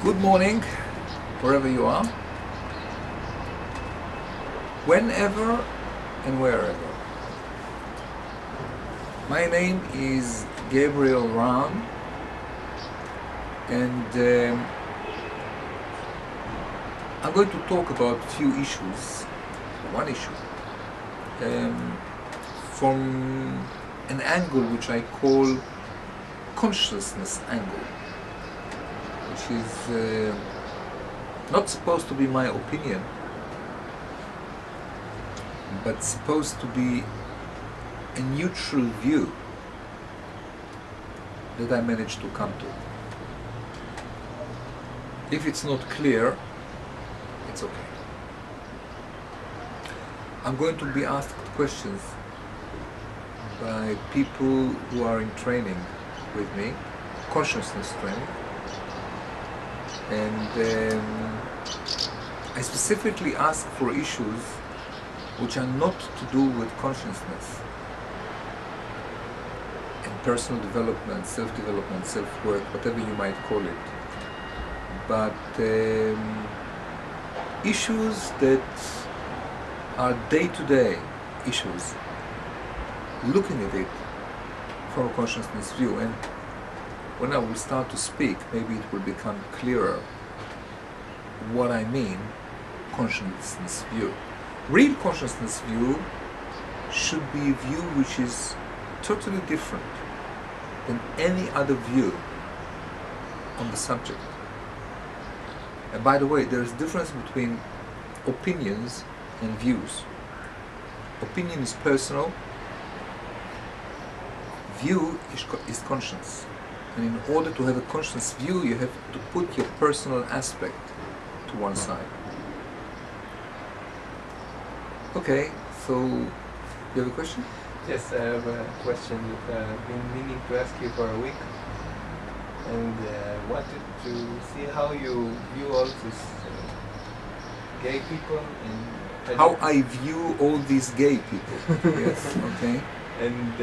Good morning, wherever you are, whenever and wherever. My name is Gabriel Raam, and I'm going to talk about a few issues, one issue, from an angle which I call consciousness angle, which is not supposed to be my opinion, but supposed to be a neutral view that I managed to come to. If it's not clear, it's okay. I'm going to be asked questions by people who are in training with me, consciousness training, and I specifically ask for issues which are not to do with consciousness and personal development, self-development, self-work, whatever you might call it, but issues that are day-to-day issues, looking at it from a consciousness view. And when I will start to speak, maybe it will become clearer what I mean, consciousness view. Real consciousness view should be a view which is totally different than any other view on the subject. And by the way, there is a difference between opinions and views. Opinion is personal, view is conscious. And in order to have a conscious view, you have to put your personal aspect to one side. Okay, so you have a question? Yes, I have a question that I've been meaning to ask you for a week, and wanted to see how you view all these gay people and how I view all these gay people. Yes, okay. And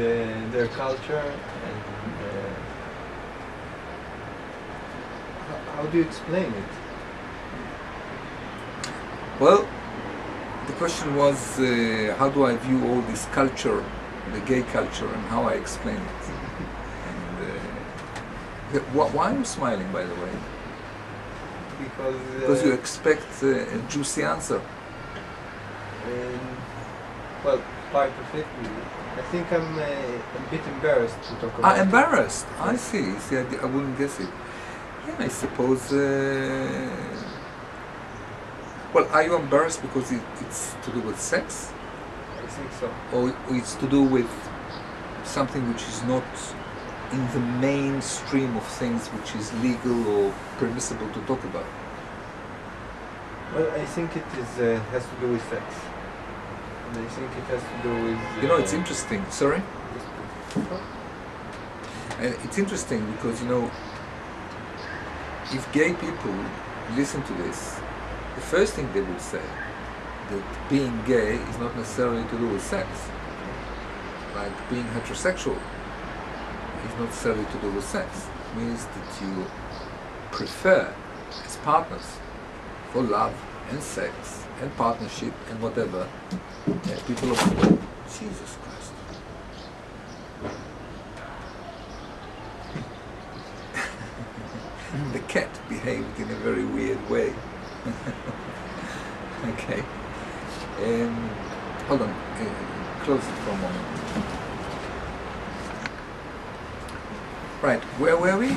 their culture, and how do you explain it? Well, the question was how do I view all this culture, the gay culture, and how I explain it. And, why are you smiling, by the way? Because you expect a juicy answer. Well, part of it, I think I'm a bit embarrassed to talk about Embarrassed? it. I see. I wouldn't guess it. Yeah, I suppose... well, are you embarrassed because it's to do with sex? I think so. Or it's to do with something which is not in the mainstream of things which is legal or permissible to talk about? Well, I think it is has to do with sex. And I think it has to do with... You know, it's interesting. Sorry? And it's interesting because, you know, if gay people listen to this, the first thing they will say that being gay is not necessarily to do with sex. Like being heterosexual is not necessarily to do with sex. It means that you prefer as partners for love and sex and partnership and whatever people of Jesus Christ. The cat behaved in a very weird way. Okay. Hold on. Close it for a moment. Right. Where were we?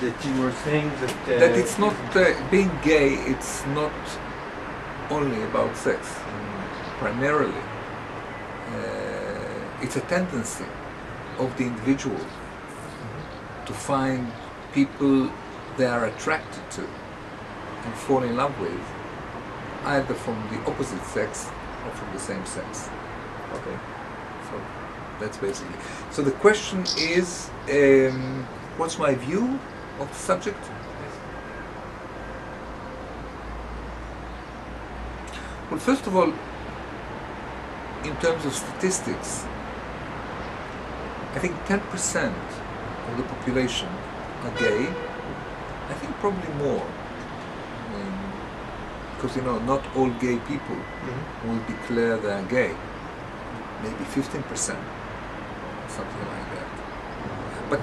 That you were saying that... That it's not... being gay, it's not only about sex. Primarily. It's a tendency of the individual to find people they are attracted to and fall in love with, either from the opposite sex or from the same sex. Okay. So that's basically. So the question is, what's my view of the subject? Well, first of all, in terms of statistics, I think 10% of the population are gay. I think probably more. Because not all gay people will declare they're gay. Maybe 15%, something like that. But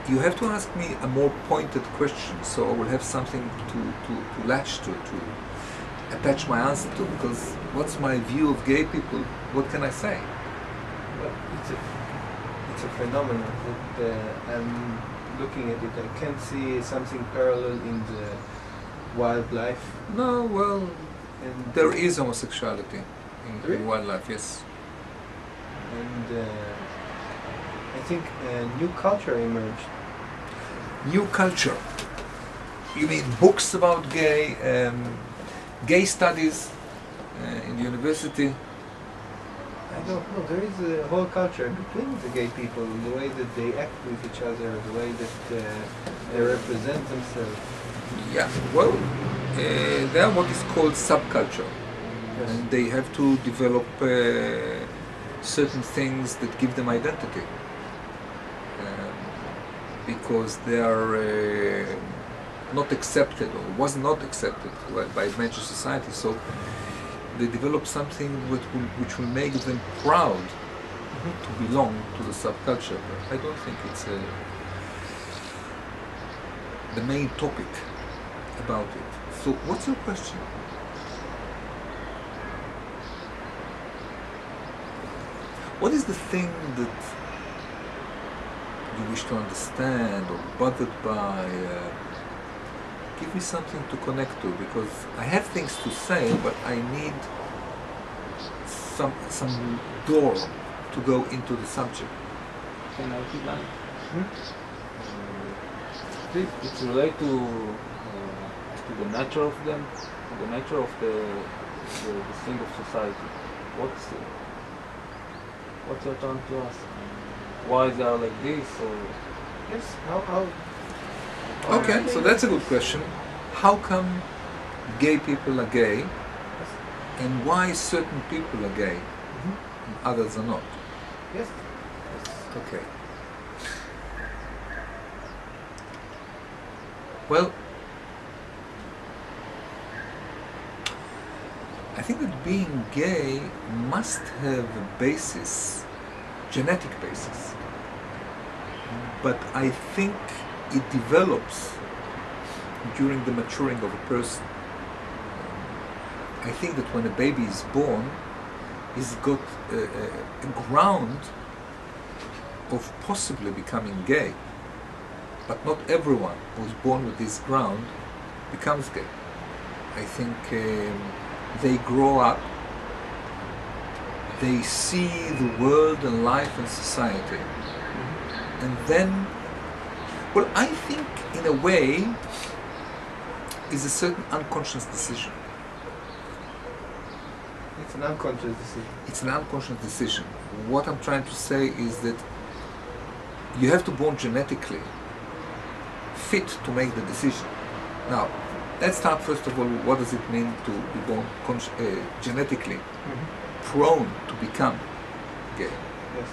you have to ask me a more pointed question, so I will have something to latch to attach my answer to. Because what's my view of gay people? What can I say? Well, it's a phenomenon that I'm looking at it. I can't see something parallel in the wildlife. No, well, And there is homosexuality Really? in wildlife, yes. And I think a new culture emerged. New culture. You mean books about gay studies in the university? I don't know. There is a whole culture between the gay people, the way that they act with each other, the way that they represent themselves. Yeah, well, they are what is called subculture. Yes. And they have to develop certain things that give them identity. Because they are not accepted, or was not accepted by major society. So they develop something which will make them proud to belong to the subculture. But I don't think it's the main topic about it. So what's your question? What is the thing that you wish to understand or bothered by? Give me something to connect to, because I have things to say, but I need some door to go into the subject. Can I keep that? It's related to the nature of them, the nature of the thing of society. What's your turn to ask? Why they are like this, or Yes. How Okay, so that's a good question. How come gay people are gay, and why certain people are gay and others are not? Yes. Okay. Well, I think that being gay must have a basis, genetic basis. But I think it develops during the maturing of a person. I think that when a baby is born, he's got a ground of possibly becoming gay. But not everyone who's born with this ground becomes gay. I think they grow up, they see the world and life and society, and then, well, I think in a way is a certain unconscious decision. It's an unconscious decision. It's an unconscious decision. What I'm trying to say is that you have to be born genetically fit to make the decision. Now, let's start first of all, what does it mean to be born genetically prone to become gay? Yes.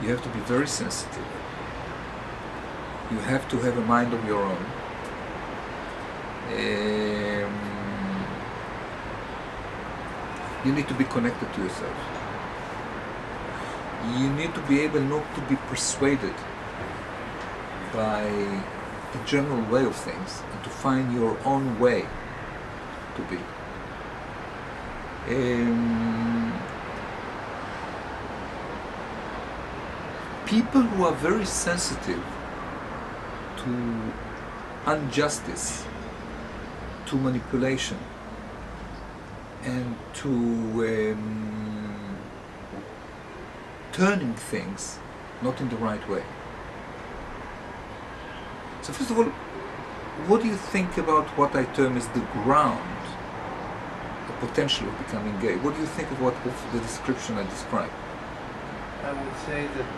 You have to be very sensitive. You have to have a mind of your own. You need to be connected to yourself. You need to be able not to be persuaded by the general way of things and to find your own way to be. People who are very sensitive to injustice, to manipulation, and to turning things not in the right way. So first of all, what do you think about what I term as the ground, the potential of becoming gay? What do you think of the description I described? I would say that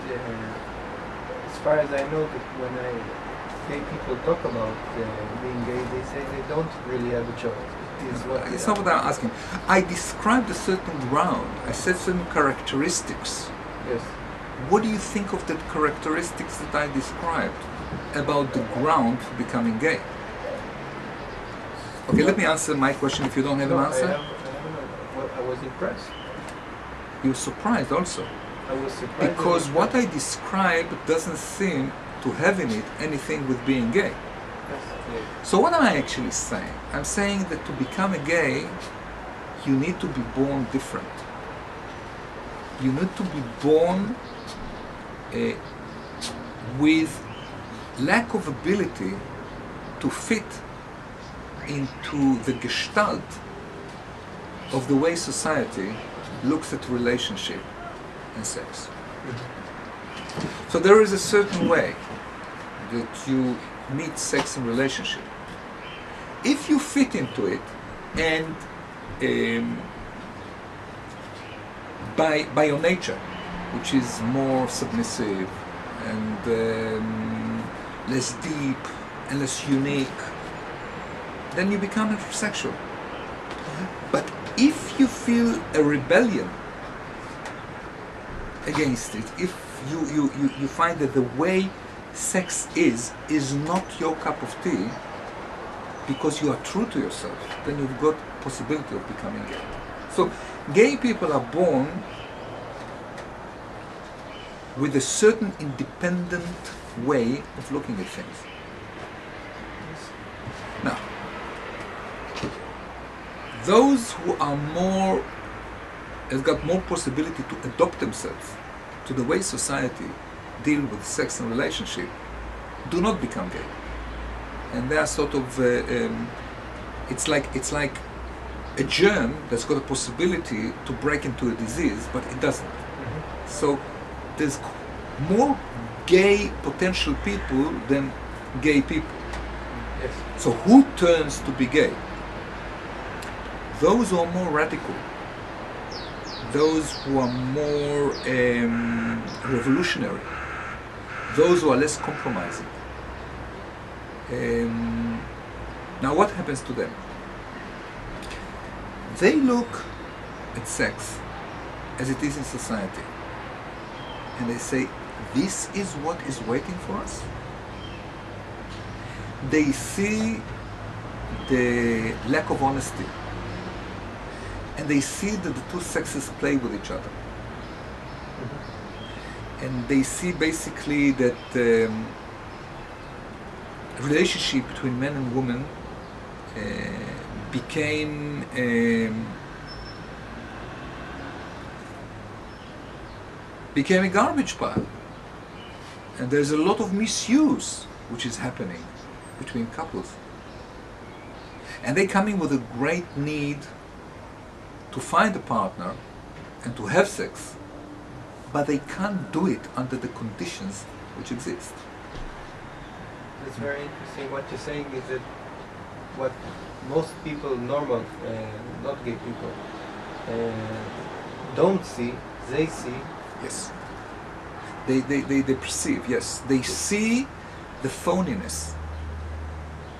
as far as I know, that when gay people talk about being gay, they say they don't really have a choice. It is what It's not what I'm asking. I described a certain ground. I said certain characteristics. Yes. What do you think of the characteristics that I described about the ground for becoming gay? Okay, let me answer my question if you don't have an answer. I was impressed. You're surprised also. I was surprised. Because what I describe doesn't seem to have in it anything with being gay. So what am I actually saying? I'm saying that to become a gay, you need to be born different. You need to be born with lack of ability to fit into the gestalt of the way society looks at relationship and sex. So there is a certain way that you meet sex and relationship. If you fit into it, and by your nature, which is more submissive and less deep and less unique, then you become heterosexual. But if you feel a rebellion against it, if you find that the way sex is not your cup of tea, because you are true to yourself, then you've got possibility of becoming gay. So gay people are born with a certain independent way of looking at things. Now, those who are have got more possibility to adopt themselves to the way society deal with sex and relationship do not become gay, and they are sort of it's like a germ that's got a possibility to break into a disease, but it doesn't. So there's more gay potential people than gay people. Yes. So who turns to be gay? Those who are more radical, those who are more revolutionary, those who are less compromising. Now what happens to them? They look at sex as it is in society, and they say, this is what is waiting for us. They see the lack of honesty, and they see that the two sexes play with each other. And they see basically that the relationship between men and women became a garbage pile. And there's a lot of misuse which is happening between couples. And they come in with a great need to find a partner and to have sex, but they can't do it under the conditions which exist. That's very interesting. What you're saying is that what most people, normal, not gay people, don't see, they see. Yes. They perceive, yes. They see the phoniness.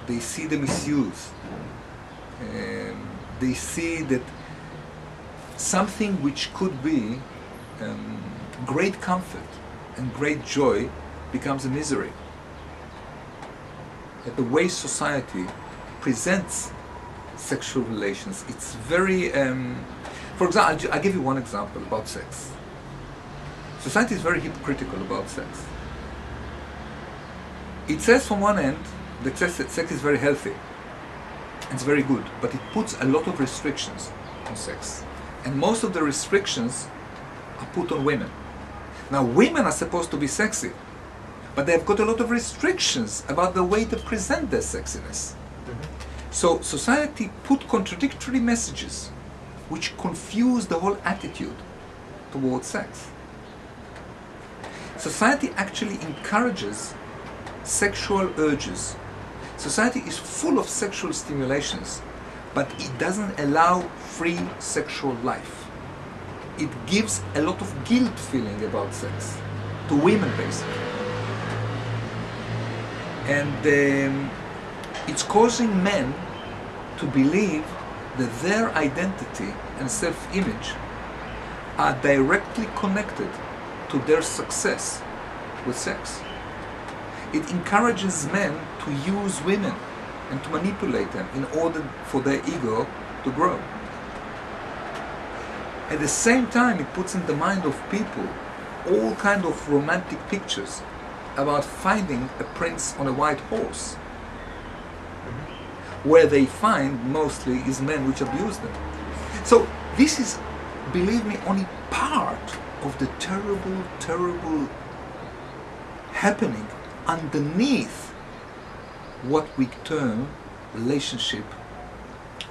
They see the misuse. They see that something which could be great comfort and great joy becomes a misery. That the way society presents sexual relations, it's very... for example, I'll give you one example about sex. Society is very hypocritical about sex. It says from one end that sex is very healthy, it's very good, but it puts a lot of restrictions on sex. And most of the restrictions are put on women. Now, women are supposed to be sexy, but they've got a lot of restrictions about the way they present their sexiness. So society put contradictory messages which confuse the whole attitude towards sex. Society actually encourages sexual urges. Society is full of sexual stimulations, but it doesn't allow free sexual life. It gives a lot of guilt feeling about sex to women, basically. And it's causing men to believe that their identity and self-image are directly connected to their success with sex. it encourages men to use women and to manipulate them in order for their ego to grow. At the same time, it puts in the mind of people all kind of romantic pictures about finding a prince on a white horse, where they find mostly is men which abuse them. So this is, believe me, only part of the terrible, terrible happening underneath what we term relationship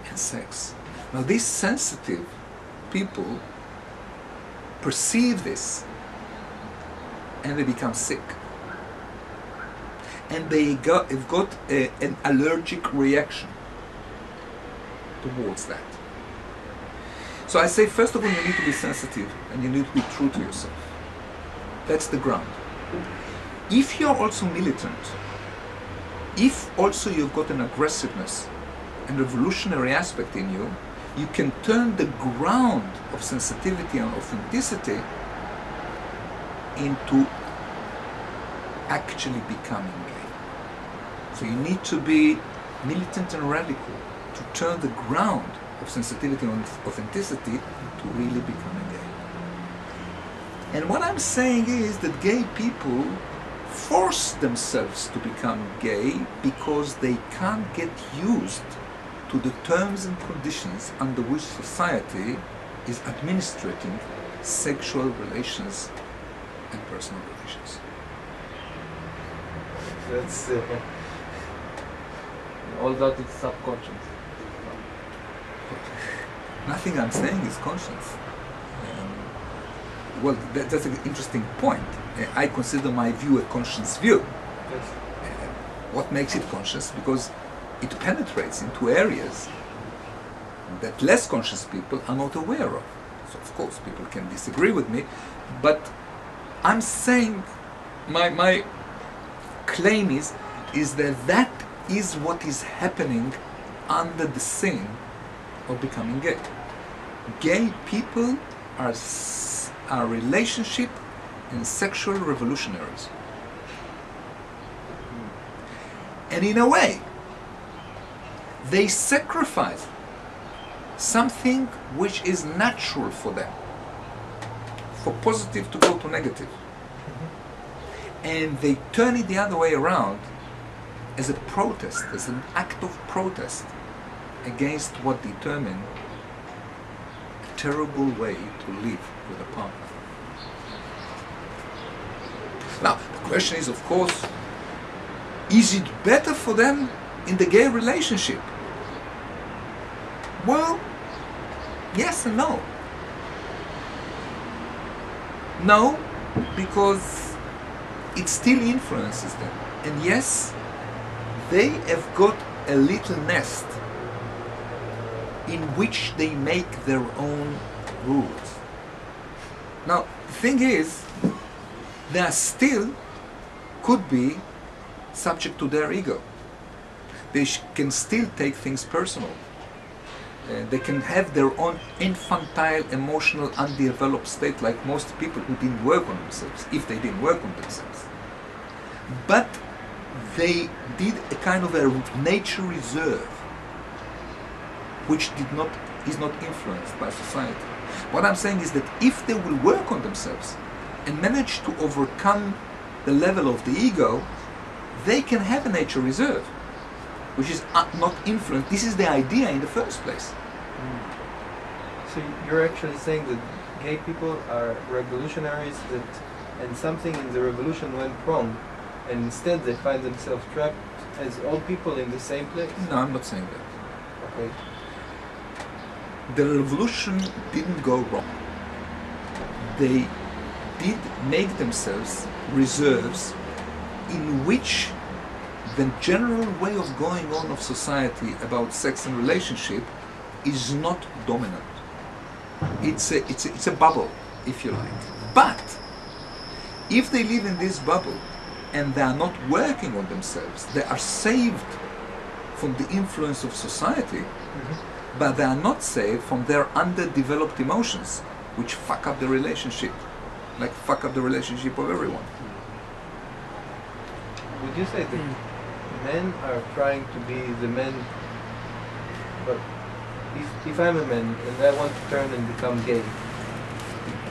and sex. Now these sensitive people perceive this and they become sick. And they've got an allergic reaction towards that. So I say, first of all, you need to be sensitive and you need to be true to yourself. That's the ground. If you're also militant, if also you've got an aggressiveness and revolutionary aspect in you, you can turn the ground of sensitivity and authenticity into actually becoming gay. So you need to be militant and radical to turn the ground of sensitivity and authenticity to really becoming gay. And what I'm saying is that gay people force themselves to become gay because they can't get used to the terms and conditions under which society is administrating sexual relations and personal relations. That's All that is subconscious. Nothing I'm saying is conscious. Well, that's an interesting point. I consider my view a conscious view. yes. What makes it conscious? Because it penetrates into areas that less conscious people are not aware of. So of course people can disagree with me, but I'm saying my claim is that that is what is happening under the scene of becoming gay. Gay people are relationship and sexual revolutionaries. And in a way, they sacrifice something which is natural for them, for positive to go to negative. And they turn it the other way around as a protest, as an act of protest against what determine a terrible way to live with a partner. Now, the question is, of course, is it better for them in the gay relationship? Well, yes and no. No, because it still influences them. And yes, they have got a little nest in which they make their own rules. Now, the thing is, they are still could be subject to their ego. They can still take things personal. They can have their own infantile, emotional, undeveloped state like most people who didn't work on themselves, if they didn't work on themselves. But they did a kind of a nature reserve which is not influenced by society. What I'm saying is that if they will work on themselves and manage to overcome the level of the ego, they can have a nature reserve which is not influenced. This is the idea in the first place. So you're actually saying that gay people are revolutionaries and something in the revolution went wrong, and instead they find themselves trapped as all people in the same place? No, I'm not saying that. Okay. The revolution didn't go wrong. They did make themselves reserves in which the general way of going on of society about sex and relationship is not dominant. It's a bubble, if you like. But if they live in this bubble and they are not working on themselves, they are saved from the influence of society, but they are not saved from their underdeveloped emotions, which fuck up the relationship, like fuck up the relationship of everyone. would you say that men are trying to be the men? But if I'm a man and I want to turn and become gay,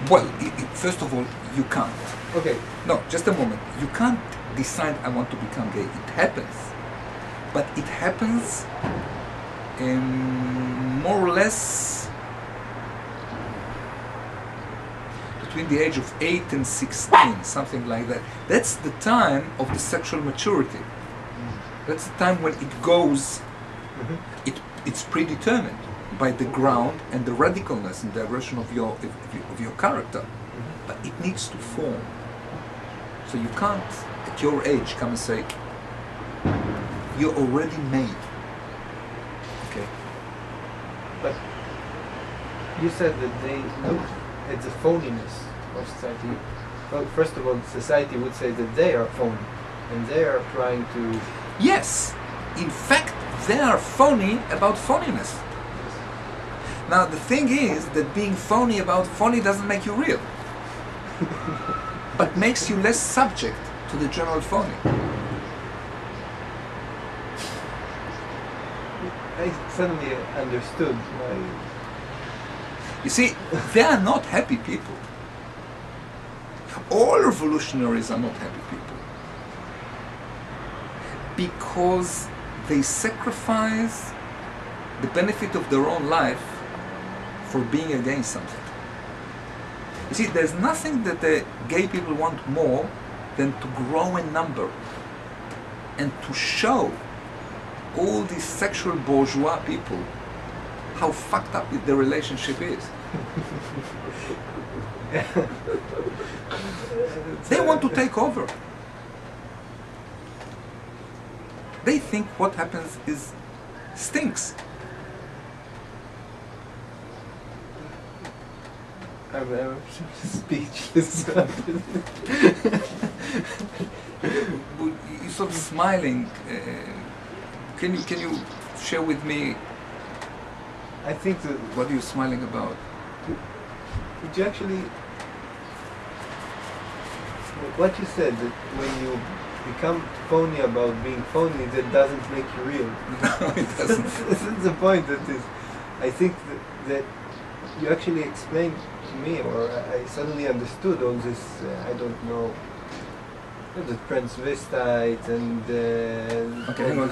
Well, first of all, you can't. okay, No, just a moment. You can't decide I want to become gay. It happens. But it happens more or less between the age of 8 and 16, something like that. That's the time of the sexual maturity. That's the time when it goes, it's predetermined by the ground and the radicalness and the aggression of your character. But it needs to form. So you can't, at your age, come and say, you're already made. Okay. but you said that they look at the phoniness of society. Well, first of all, society would say that they are phony, and they are trying to. Yes, in fact, they are phony about phoniness. Now, the thing is that being phony about phony doesn't make you real, but makes you less subject to the general phony. I suddenly understood why. You see, they are not happy people. All revolutionaries are not happy people. Because they sacrifice the benefit of their own life for being against something. You see, there's nothing that the gay people want more than to grow in number and to show all these sexual bourgeois people how fucked up the relationship is. They want to take over. They think what happens is stinks. I'm speechless. You're sort of smiling. Can you share with me I think that what are you smiling about? would you actually what you said, that when you become phony about being phony, that doesn't make you real. No, it doesn't. That's the point. That is, I think that you actually explained to me, or I suddenly understood all this. I don't know, the transvestite and. Okay, hang on.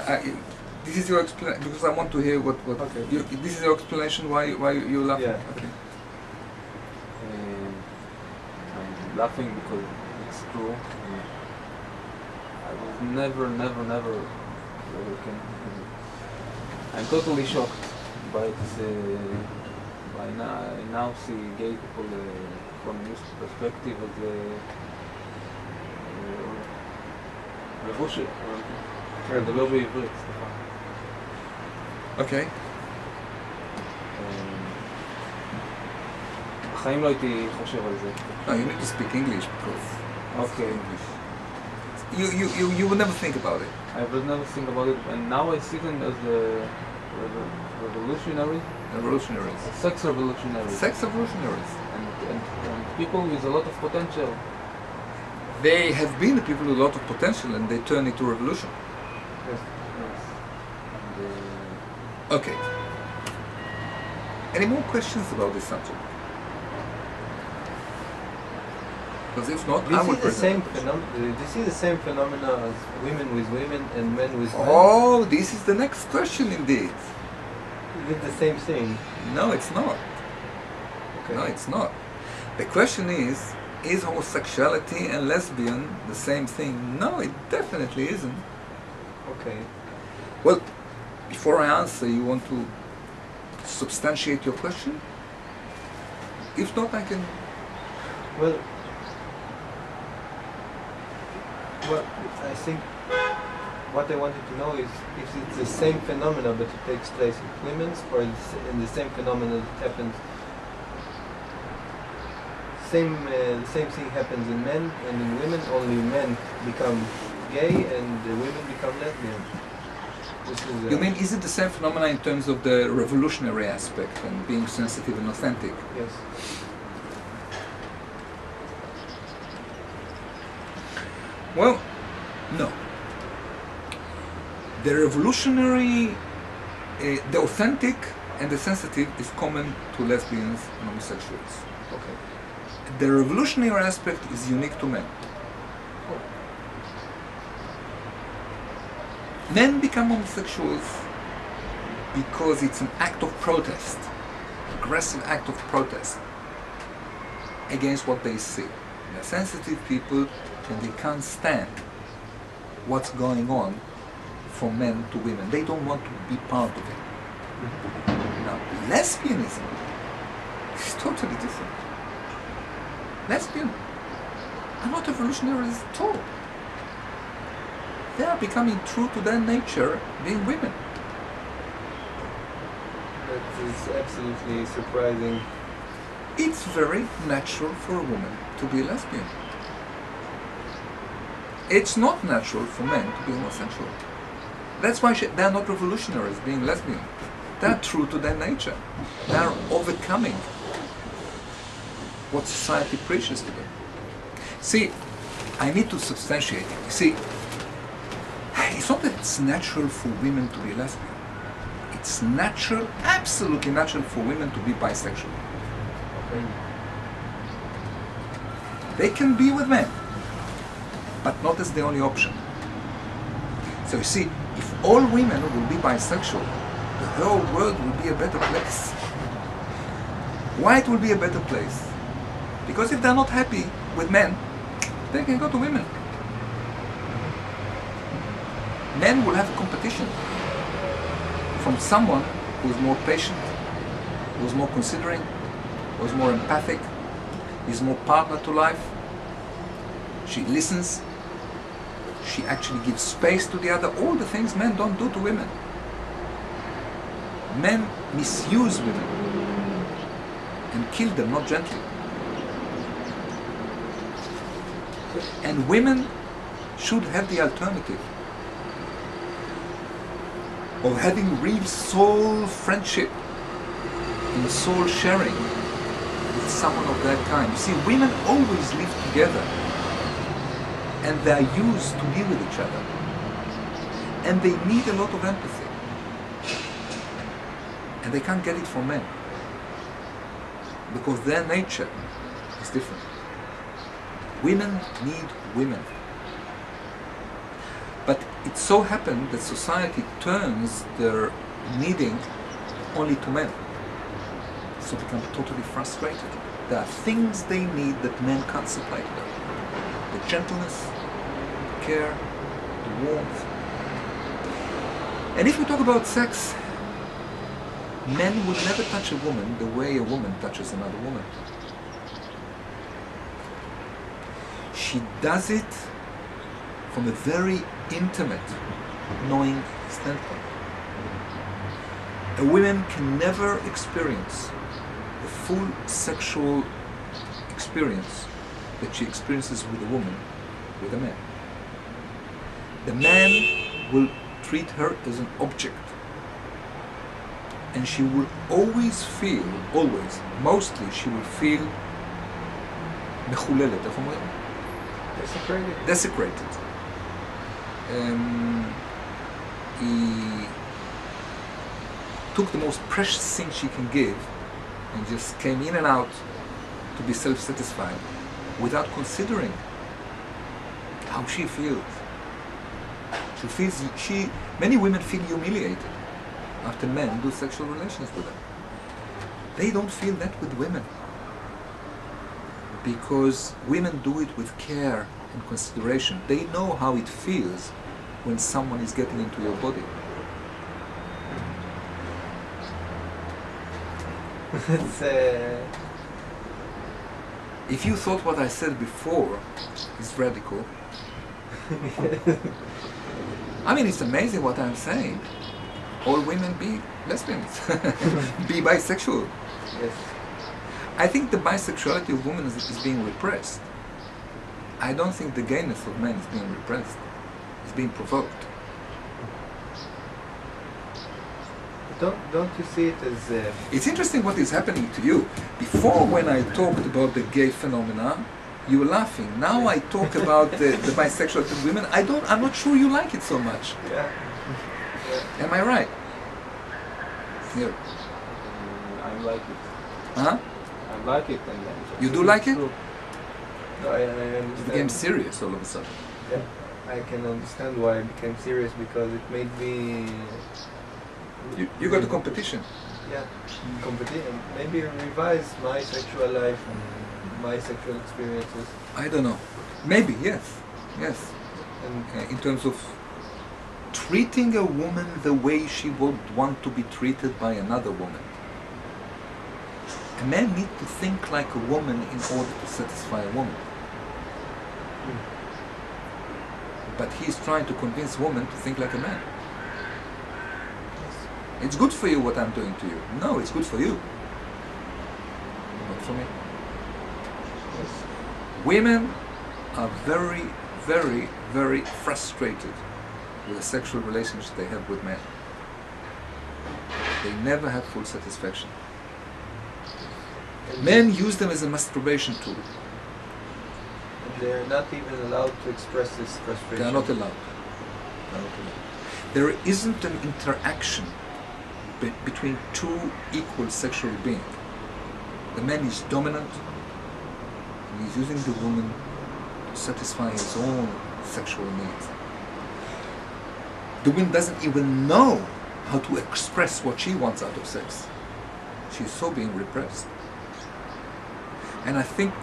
This is your explanation, because I want to hear what. Okay. This is your explanation why you're laughing. Yeah. Okay. I'm laughing because it's true. I was never I'm totally shocked by this. I now see gay people from this perspective as a revolution. לדבר בעברית, סליחה. Okay. בחיים לא הייתי חושב על זה. No, you need to speak English because. Okay. English. You would never think about it. I would never think about it, and now I see them as a revolutionary, Revolutionaries. sex revolutionary, Sex revolutionaries. and people with a lot of potential. They have been the people with a lot of potential and they turn it to revolution. Yes. And, Okay. Any more questions about this subject? Because if not, Do you I will see the same present. do you see the same phenomena as women with women and men with men? Oh, this is the next question indeed. Is it the same thing? No, it's not. Okay. No, it's not. The question is homosexuality and lesbian the same thing? No, it definitely isn't. Okay. Well, before I answer, you want to substantiate your question? If not, I can... Well, I think what I wanted to know is if it's the same phenomena but it takes place in women's, or in the same phenomena that happens, the same thing happens in men and in women, only men become gay and the women become lesbian. This is, You mean, is it the same phenomena in terms of the revolutionary aspect and being sensitive and authentic? Yes. Well, no. The revolutionary, the authentic and the sensitive is common to lesbians and homosexuals. Okay. The revolutionary aspect is unique to men. Men become homosexuals because it's an act of protest, aggressive act of protest against what they see. They're sensitive people and they can't stand what's going on from men to women. They don't want to be part of it. Now, lesbianism is totally different. Lesbians are not revolutionaries at all. They are becoming true to their nature, being women. That is absolutely surprising. It's very natural for a woman to be a lesbian. It's not natural for men to be homosexual. That's why they're not revolutionaries being lesbian. They're true to their nature. They're overcoming what society preaches to them. See, I need to substantiate it. You see, it's not that it's natural for women to be lesbian. It's natural, absolutely natural for women to be bisexual. Okay. They can be with men, but not as the only option. So you see, if all women will be bisexual, the whole world will be a better place. Why it will be a better place? Because if they're not happy with men, they can go to women. Men will have a competition from someone who is more patient, who is more considering, who is more empathic, is more partner to life. She listens. She actually gives space to the other. All the things men don't do to women. Men misuse women and kill them, not gently. And women should have the alternative of having real soul friendship and soul sharing with someone of that kind. You see, women always live together and they are used to be with each other. And they need a lot of empathy. And they can't get it from men because their nature is different. Women need women. But it so happened that society turns their needing only to men. So they become totally frustrated. There are things they need that men can't supply to them. The gentleness, the care, the warmth. And if we talk about sex, men will never touch a woman the way a woman touches another woman. She does it from a very intimate, knowing standpoint. A woman can never experience the full sexual experience that she experiences with a woman, with a man. The man will treat her as an object. And she will always feel, mostly she will feel מחוללת, איך אומרים? Desecrated. He took the most precious thing she can give and just came in and out to be self-satisfied without considering how she feels. Many women feel humiliated after men do sexual relations with them. They don't feel that with women because women do it with care and consideration. They know how it feels when someone is getting into your body. If you thought what I said before is radical, I mean, it's amazing what I'm saying. All women be lesbians, be bisexual. Yes. I think the bisexuality of women is being repressed. I don't think the gayness of men is being repressed. It's being provoked. Don't you see it as... It's interesting what is happening to you. Before, when I talked about the gay phenomena, you were laughing. Now I talk about the bisexuality of women. I'm not sure you like it so much. Yeah. Am I right? Yeah. I like it. Huh? I like it, and You do like it? true. No, I You became understand. serious all of a sudden. Yeah, I can understand why I became serious because it made me. You got a competition. Yeah, competition. Maybe revise my sexual life and my sexual experiences. I don't know. Maybe, yes. Yes. And In terms of treating a woman the way she would want to be treated by another woman. A man needs to think like a woman in order to satisfy a woman. But he's trying to convince women to think like a man. It's good for you what I'm doing to you. No, it's good for you. Not for me. yes, Women are very, very, very frustrated with the sexual relationship they have with men. They never have full satisfaction. and Men use them as a masturbation tool. and they're not even allowed to express this frustration. They are not allowed. They are not allowed. There isn't an interaction between two equal sexual beings. The man is dominant, and he's using the woman to satisfy his own sexual needs. The woman doesn't even know how to express what she wants out of sex. She's so being repressed. And I think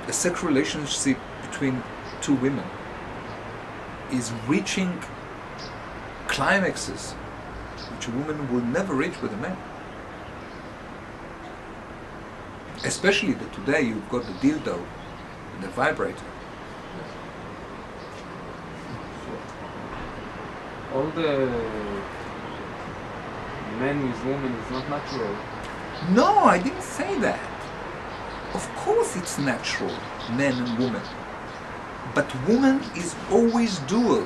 a sexual relationship between two women is reaching climaxes which a woman will never reach with a man. Especially that today you've got the dildo and the vibrator. All the men with women is not natural. No, I didn't say that. Of course it's natural, men and women. But woman is always dual.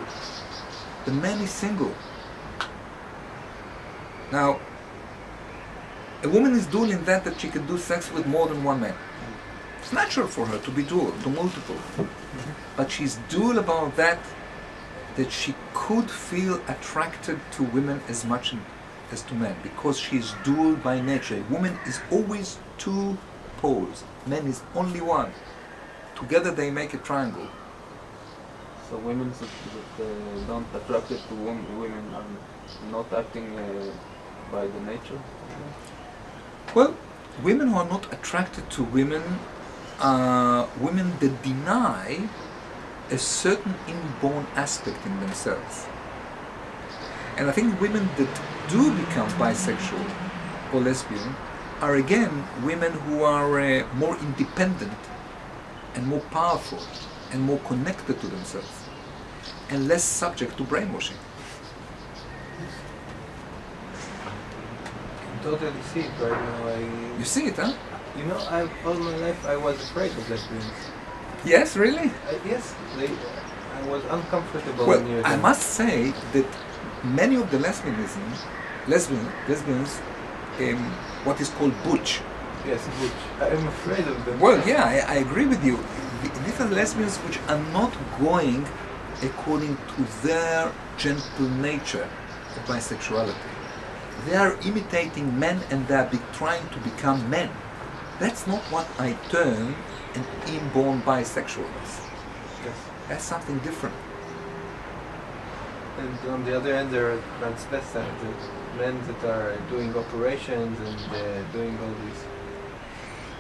The man is single. Now, a woman is dual in that she can do sex with more than one man. It's natural for her to be dual, to multiple. But she's dual about that she could feel attracted to women as much as to men, because she's dual by nature. A woman is always two poles. Man is only one. Together they make a triangle. So women that don't attracted to women are not acting by the nature. Well, women who are not attracted to women are women that deny a certain inborn aspect in themselves. And I think women that do become bisexual or lesbian are again women who are more independent and more powerful and more connected to themselves and less subject to brainwashing. I totally see it right now. You see it, huh? You know, all my life I was afraid of lesbians. Yes, really? Yes, I was uncomfortable Well, near I them. must say that many of the lesbians, what is called butch. Yes, butch. I am afraid of them. Well, yeah, I agree with you. These are lesbians which are not going according to their gentle nature of bisexuality. They are imitating men and they are trying to become men. That's not what I term an inborn bisexualness. Yes. That's something different. And on the other end, there are transvestites, men that are doing operations and doing all this.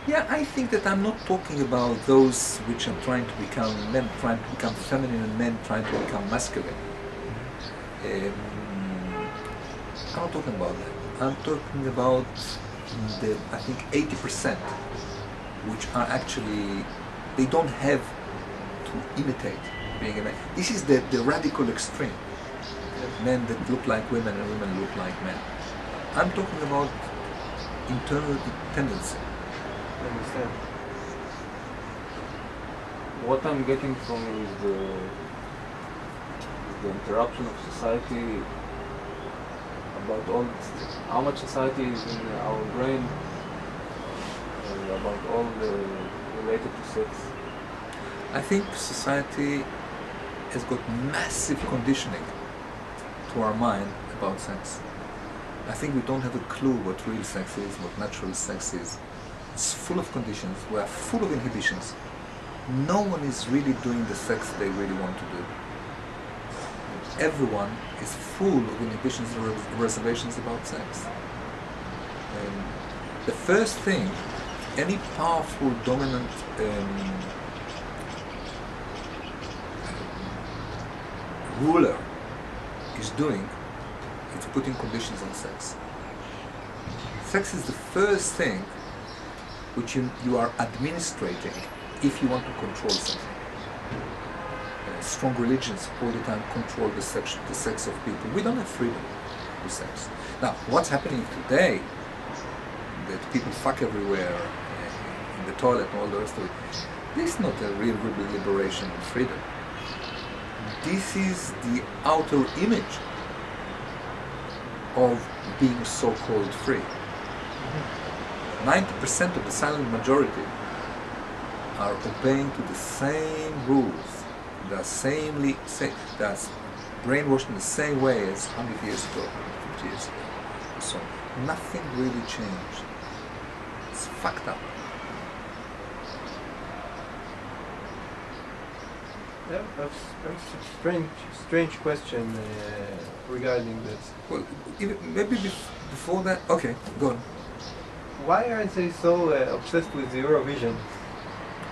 Yeah, I think that I'm not talking about those which are trying to become men, trying to become feminine, and men trying to become masculine. I'm not talking about that. I'm talking about I think 80%, which are actually, they don't have to imitate being a man. This is the radical extreme. Men that look like women and women look like men. I'm talking about internal tendency. I understand. What I'm getting from is the interruption of society about all this, how much society is in our brain about all the related to sex. I think society has got massive conditioning to our mind about sex. I think we don't have a clue what real sex is, what natural sex is. It's full of conditions. We are full of inhibitions. No one is really doing the sex they really want to do. Everyone is full of inhibitions and reservations about sex. The first thing any powerful, dominant ruler is doing is putting conditions on sex. Sex is the first thing which you are administrating if you want to control something. Strong religions all the time control the sex of people. We don't have freedom with sex. Now, what's happening today, that people fuck everywhere, in the toilet and all the rest of it, this is not a real liberation and freedom. This is the outer image of being so-called free. 90% of the silent majority are obeying to the same rules. They are brainwashed in the same way as 100 years ago, 50 years ago. So nothing really changed. It's fucked up. Yeah, that's a strange question regarding this. Well, maybe before that, okay, go on. Why are they so obsessed with Eurovision?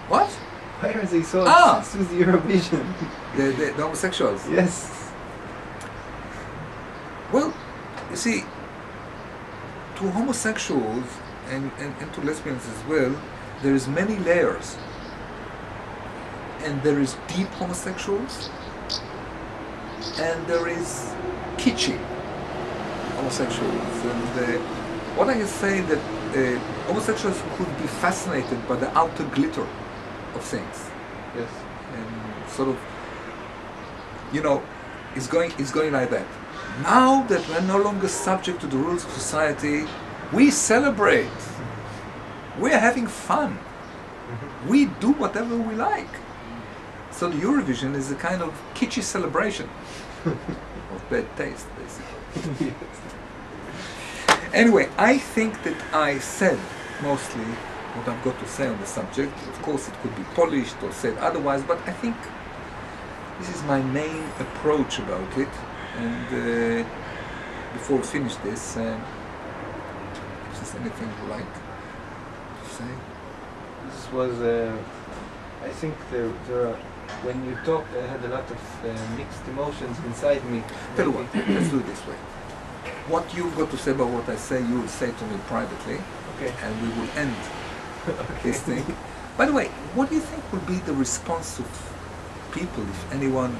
What? Why are they so obsessed with Eurovision? The homosexuals? Yes. Well, you see, to homosexuals and to lesbians as well, there is many layers. And there is deep homosexuals, and there is kitschy homosexuals. And what I can say that homosexuals could be fascinated by the outer glitter of things. Yes. And sort of, it's going like that. Now that we're no longer subject to the rules of society, we celebrate. We're having fun. We do whatever we like. So the Eurovision is a kind of kitschy celebration of bad taste, basically. Anyway, I think that I said mostly what I've got to say on the subject. Of course, it could be polished or said otherwise, but I think this is my main approach about it. And before we finish this, if there's anything you'd like to say. This was, I think there are, when you talked, I had a lot of mixed emotions inside me. Tell you what, let's do it this way. What you've got to say about what I say, you will say to me privately, okay. And we will end this thing. By the way, what do you think will be the response of people if anyone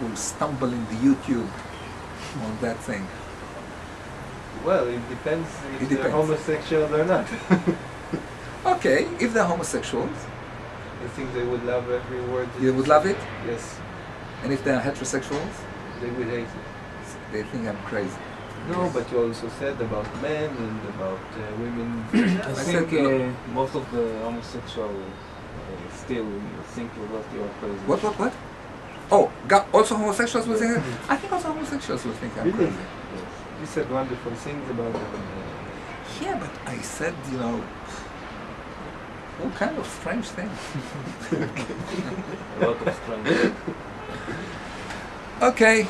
will stumble in the YouTube on that thing? Well, it depends if they're homosexual or not. Okay, if they're homosexuals, I think they would love every word. You would love it? Yes. And if they're heterosexuals? They would hate it. They think I'm crazy. No, but you also said about men and about women. I think most of the homosexuals still think that you are crazy. What? Oh, also homosexuals will think that? I think also homosexuals will think I'm Really? crazy. Yes. You said wonderful things about them. Yeah, but I said, all kind of strange things. A lot of strange. Okay.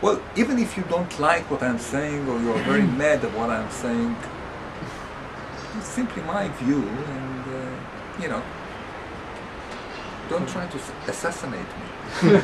Well, even if you don't like what I'm saying or you're very mad at what I'm saying, it's simply my view, and don't try to assassinate me.